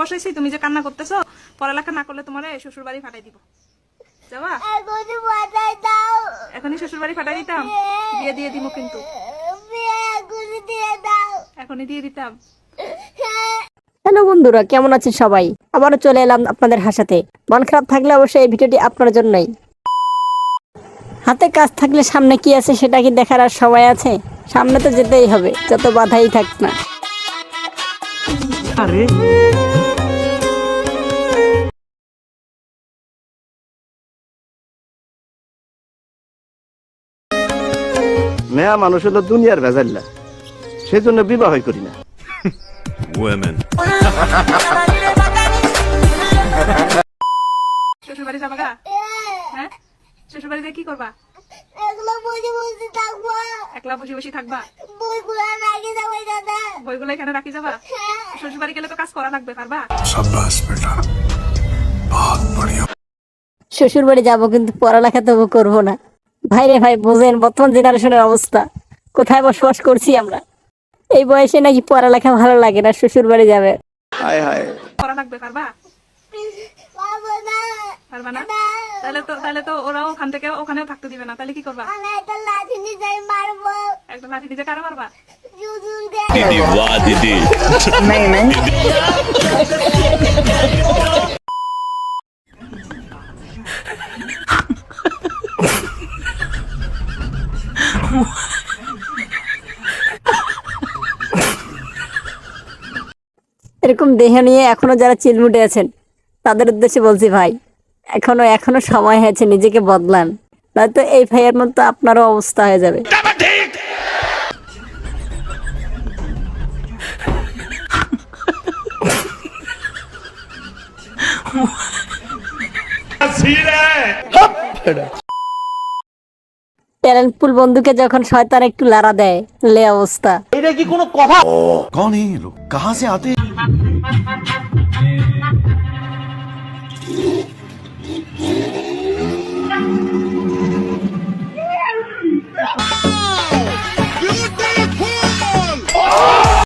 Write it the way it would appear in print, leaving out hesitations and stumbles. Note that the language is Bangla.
বসাইছি, তুমি যে কান্না করতেছো, পড়ালেখা না করলে তোমার শ্বশুর বাড়ি ফাটাই দিব। যাবা? এখনই শ্বশুর বাড়ি ফাটাই দিতাম, বিয়ে দিয়ে দিব কিন্তু এখনই দিয়ে দিতাম। হ্যালো বন্ধুরা, কেমন আছেন সবাই? আবারও চলে এলাম আপনাদের হাসাতে। মন খারাপ থাকলে অবশ্যই এই ভিডিওটি আপনার জন্যই। হাতে কাজ থাকলে সামনে কি আছে সেটা কি দেখার আর সময় আছে? সামনে তো যেতেই হবে, যত বাধাই থাক না। আরে মেয়া মানুষ হলো দুনিয়ার ভেজাল্লা, সেই জন্য বিবাহ করি না। শ্বশুর বাড়ি যাবা গা? হ্যাঁ, শ্বশুর বাড়িতে কি করবা? একলা বসে বসে থাকবা? বইগুলো এখানে রাখি যাবা? শ্বশুর বাড়ি গেলে তো কাজ করা লাগবে, পারবা? শ্বশুর বাড়ি যাবো কিন্তু পড়ালেখা তবু করবো না। ভাই রে ভাই, বোঝেন বর্তমান জেনারেশনের অবস্থা, কোথায় বসবাস করছি আমরা। এই বয়সে নাকি পড়ালেখা ভালো লাগে না, শ্বশুর বাড়ি যাবে। হায় হায়, করা লাগবে, পারবা? পারবা না? তাহলে তো ওরাও ওখান থেকে ওখানেও থাকতে দিবে না, তাহলে কি করবা? একটা লাঠি নিজে কারো মারবা? दीदी वाह दीदी এরকম দেহ নিয়ে এখনো যারা চিলমুটে আছেন তাদের উদ্দেশ্যে বলছি, ভাই এখনো সময় হয়েছে, নিজেকে বদলান, নয়তো এই ভাইয়ের মতো আপনারও অবস্থা হয়ে যাবে। ট্যালেন্টফুল বন্ধুকে যখন শয়তান একটু লাড়া দেয়, লে অবস্থা। कौन है ये लोग, कहाँ से आते हैं?